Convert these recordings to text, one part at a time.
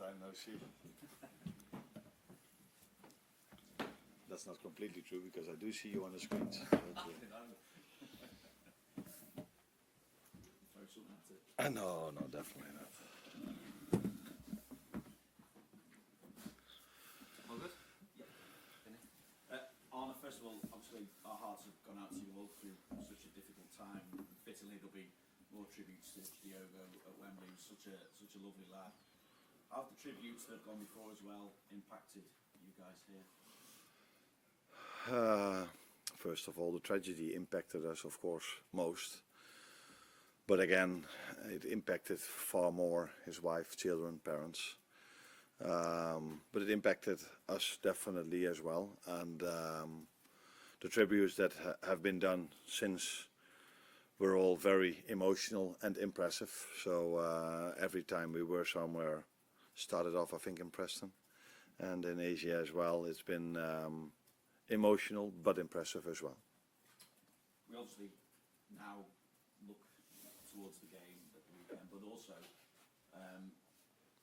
time no see. That's not completely true because I do see you on the screens. But, no, definitely not. All good? Yeah. Arne, first of all, obviously our hearts have gone out to you all through such a difficult time. Fittingly, there'll be more tributes to Diogo at Wembley. He was such a lovely lad. How have the tributes that have gone before as well impacted you guys here? First of all, the tragedy impacted us, of course, most. But again, it impacted far more his wife, children, parents. But it impacted us definitely as well. And the tributes that have been done since were all very emotional and impressive. So every time we were somewhere, started off I think in Preston and in Asia as well, it's been emotional but impressive as well. We obviously now look towards the game at the weekend, but also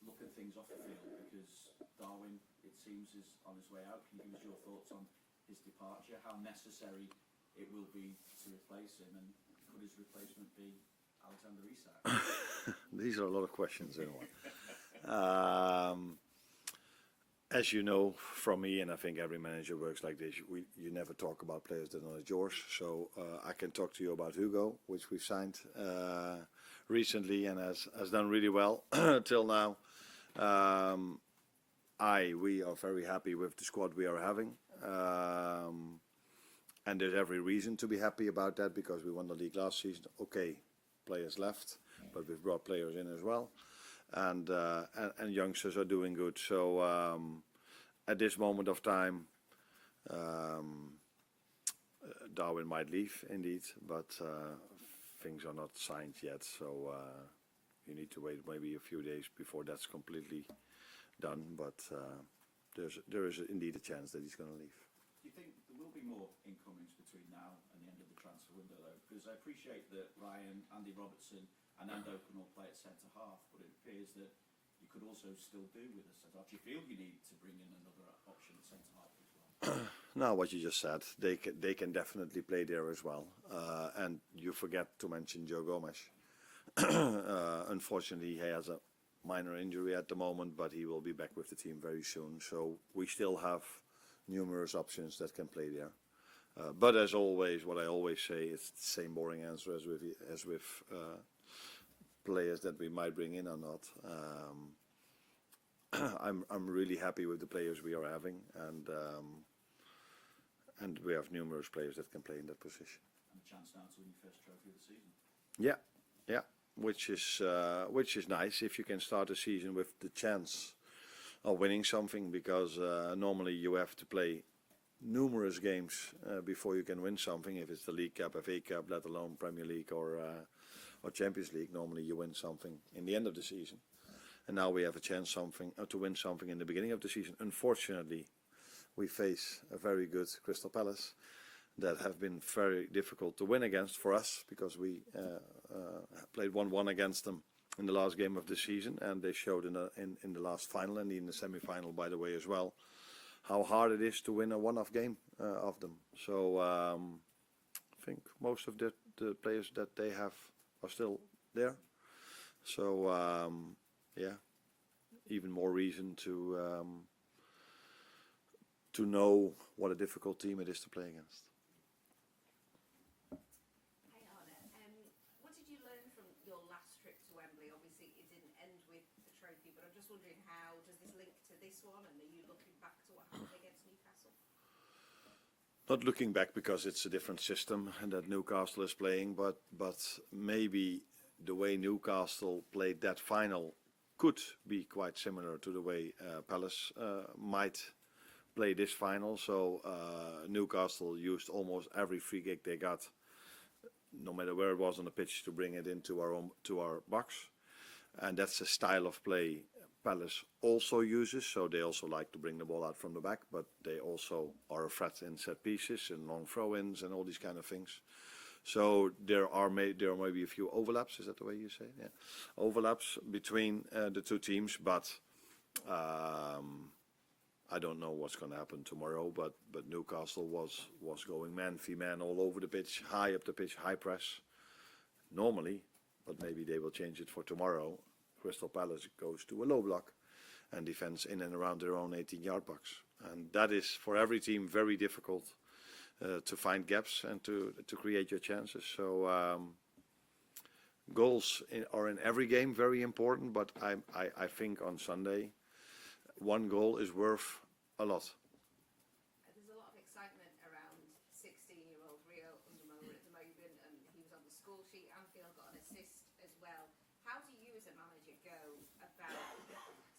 look at things off the field because Darwin, it seems, is on his way out. Can you give us your thoughts on his departure, how necessary it will be to replace him, and could his replacement be Alexander Isak? These are a lot of questions in one. As you know from me, and I think every manager works like this, you never talk about players that are not yours. So I can talk to you about Hugo, which we've signed recently and has done really well till now. We are very happy with the squad we are having. And there's every reason to be happy about that because we won the league last season. Okay, players left, but we've brought players in as well. And youngsters are doing good. So at this moment of time, Darwin might leave indeed, but things are not signed yet. So you need to wait maybe a few days before that's completely done. But there is indeed a chance that he's going to leave. Do you think there will be more incomings between now and the end of the transfer window, though? Because I appreciate that Ryan, Andy Robertson, and Endo can all play at centre half, but it appears that you could also still do with a centre half. Do you feel you need to bring in another option at centre half as well? No, what you just said, they can definitely play there as well. And you forget to mention Joe Gomes. Unfortunately, he has a minor injury at the moment, but he will be back with the team very soon. So we still have numerous options that can play there. But as always, what I always say, it's the same boring answer as with players that we might bring in or not. I'm really happy with the players we are having, and we have numerous players that can play in that position. And a chance now to win your first trophy of the season. Yeah, which is nice if you can start a season with the chance of winning something, because normally you have to play numerous games before you can win something. If it's the League Cup, FA Cup, let alone Premier League or Champions League, normally you win something in the end of the season. And now we have a chance to win something in the beginning of the season. Unfortunately, we face a very good Crystal Palace that have been very difficult to win against for us, because we played 1-1 against them in the last game of the season, and they showed in the last final and in the semi-final, by the way, as well, how hard it is to win a one-off game of them. So I think most of the players that they have are still there. So yeah, even more reason to know what a difficult team it is to play against. Hey Arne, what did you learn from your last trip to Wembley? Obviously it didn't end with the trophy, but I'm just wondering, how does this link to this one, and are you looking back to what happened against Newcastle? Not looking back because it's a different system that Newcastle is playing, but maybe the way Newcastle played that final could be quite similar to the way Palace might play this final. So Newcastle used almost every free kick they got, no matter where it was on the pitch, to bring it into our box, and that's a style of play Palace also uses. So they also like to bring the ball out from the back, but they also are a threat in set pieces and long throw-ins and all these kind of things. So there may be a few overlaps. Is that the way you say it? Yeah, overlaps between the two teams, but I don't know what's going to happen tomorrow, but Newcastle was going man v man all over the pitch, high up the pitch, high press normally, but maybe they will change it for tomorrow. Crystal Palace goes to a low block and defends in and around their own 18-yard box, and that is for every team very difficult to find gaps and to create your chances. So goals are in every game very important, but I think on Sunday one goal is worth a lot. There's a lot of excitement around 16-year-old Rio Undermower at the moment, and he was on the score sheet. Anfield got an assist as well. How do you as a manager go about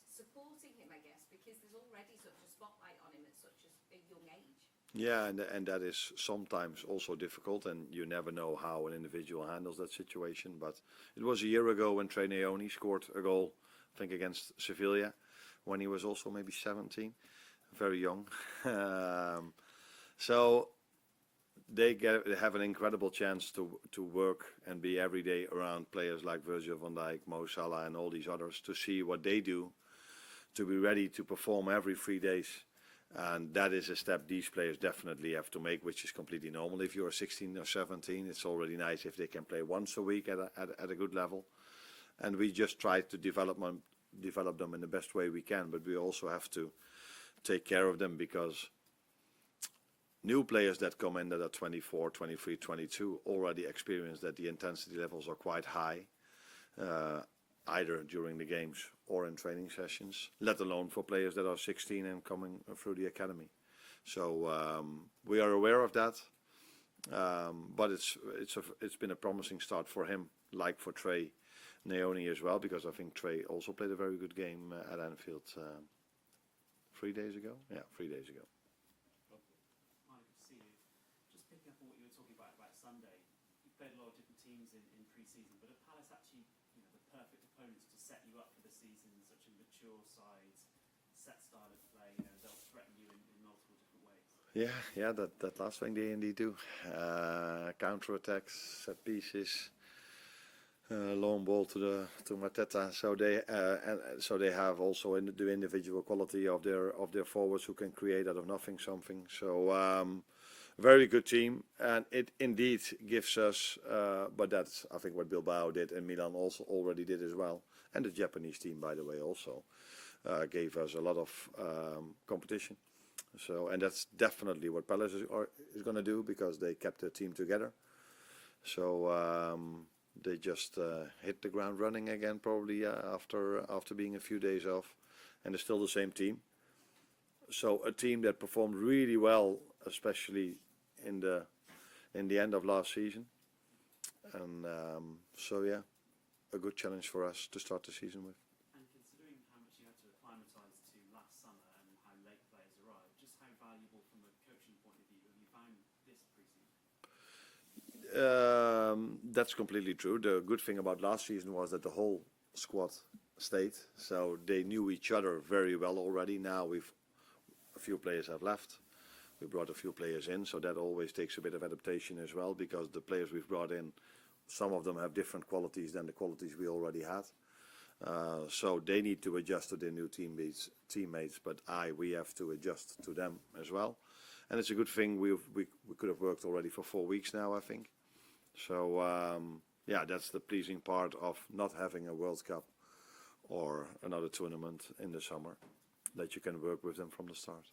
supporting him, I guess, because there's already such a spotlight on him at such a young age? Yeah, and that is sometimes also difficult, and you never know how an individual handles that situation. But it was a year ago when Trey Naoni scored a goal, I think against Sevilla, when he was also maybe 17, very young. So they have an incredible chance to work and be every day around players like Virgil van Dijk, Mo Salah, and all these others, to see what they do, to be ready to perform every 3 days. And that is a step these players definitely have to make, which is completely normal. If you're 16 or 17, it's already nice if they can play once a week at a good level. And we just try to develop them in the best way we can, but we also have to take care of them, because new players that come in that are 24, 23, 22 already experience that the intensity levels are quite high, either during the games or in training sessions, let alone for players that are 16 and coming through the academy. So we are aware of that, but it's been a promising start for him, like for Trey Naoni as well, because I think Trey also played a very good game at Anfield 3 days ago. Yeah, 3 days ago. Hi, good to see you. Just picking up on what you were talking about Sunday, you played a lot of different teams in pre-season, but are Palace actually the perfect opponents to set you up for the season? Such a mature side, set style of play, they'll threaten you in multiple different ways. Yeah, that last thing they indeed do. Counter attacks, set pieces, long ball to Mateta. So they have also the individual quality of their forwards who can create out of nothing something. So very good team, and it indeed gives us. But that's, I think, what Bilbao did and Milan also already did as well, and the Japanese team, by the way, also gave us a lot of competition. So, and that's definitely what Palace is going to do, because they kept the team together. So they just hit the ground running again, probably after being a few days off, and it's still the same team. So a team that performed really well, especially in the end of last season, and so yeah, a good challenge for us to start the season with. And considering how much you had to acclimatise to last summer and how late players arrived, just how valuable from a coaching point of view have you found this pre-season? That's completely true. The good thing about last season was that the whole squad stayed, so they knew each other very well already. Now a few players have left. We brought a few players in, so that always takes a bit of adaptation as well, because the players we've brought in, some of them have different qualities than the qualities we already had. So they need to adjust to their new teammates, but we have to adjust to them as well. And it's a good thing we could have worked already for 4 weeks now, I think. So yeah, that's the pleasing part of not having a World Cup or another tournament in the summer, that you can work with them from the start.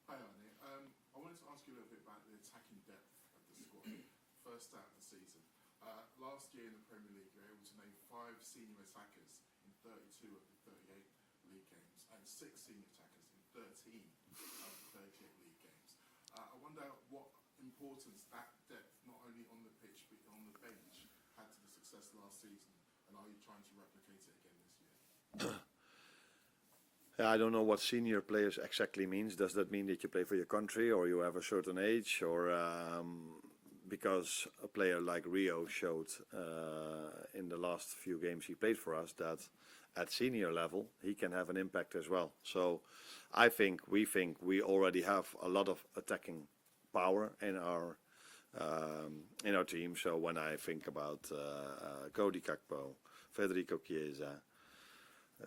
Hi Arne, I wanted to ask you a little bit about the attacking depth of the squad. First start of the season. Last year in the Premier League, you were able to name 5 senior attackers in 32 of the 38 league games, and 6 senior attackers in 13 of the 38 league games. I wonder what importance that depth, not only on the pitch but on the bench, had to the success last season, and are you trying to replicate it again this year? I don't know what senior players exactly means. Does that mean that you play for your country or you have a certain age, or because a player like Rio showed in the last few games he played for us that at senior level he can have an impact as well. So we think we already have a lot of attacking power in our team. So when I think about Cody Gakpo, Federico Chiesa,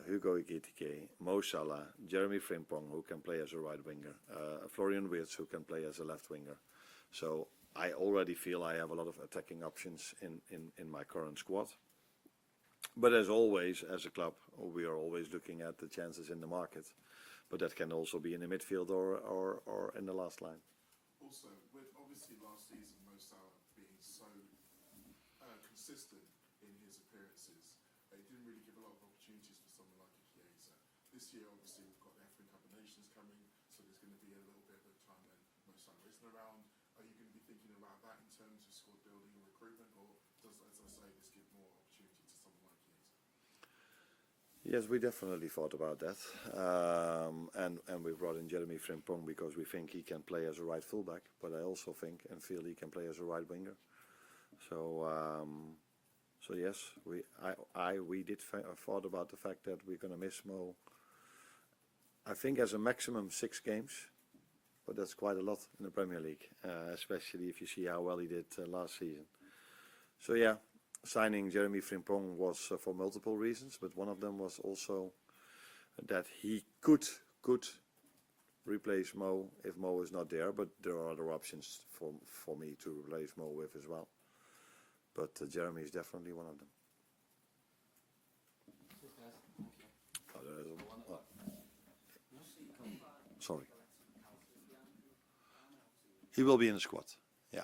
Hugo Ekitike, Mo Salah, Jeremy Frimpong, who can play as a right winger, Florian Wirtz, who can play as a left winger. So I already feel I have a lot of attacking options in my current squad. But as always, as a club, we are always looking at the chances in the market. But that can also be in the midfield or in the last line. Also, with obviously last season, Mo Salah being so consistent in his appearances, it didn't really give a lot of opportunities for someone like a Chiesa. This year, obviously, we've got the African Cup of Nations coming, so there's going to be a little bit of a time when Mo Salah isn't around. Are you going to be thinking about that in terms of squad building and recruitment, or does, as I say, this give more opportunity to someone like Chiesa? Yes, we definitely thought about that. And we brought in Jeremy Frimpong because we think he can play as a right fullback, but I also think and feel he can play as a right winger. So yes, we did thought about the fact that we're going to miss Mo. I think as a maximum 6 games, but that's quite a lot in the Premier League, especially if you see how well he did last season. So yeah, signing Jeremy Frimpong was for multiple reasons, but one of them was also that he could replace Mo if Mo is not there, but there are other options for me to replace Mo with as well. But Jeremy is definitely one of them. Oh, there is sorry. He will be in the squad. Yeah.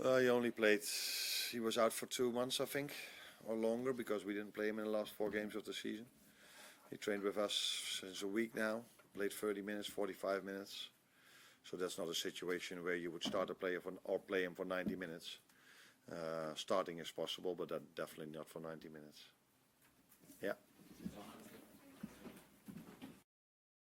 He only played. He was out for 2 months, I think, or longer, because we didn't play him in the last 4 games of the season. He trained with us since a week now. Played 30 minutes, 45 minutes. So that's not a situation where you would start a player or play him for 90 minutes. Starting is possible, but definitely not for 90 minutes.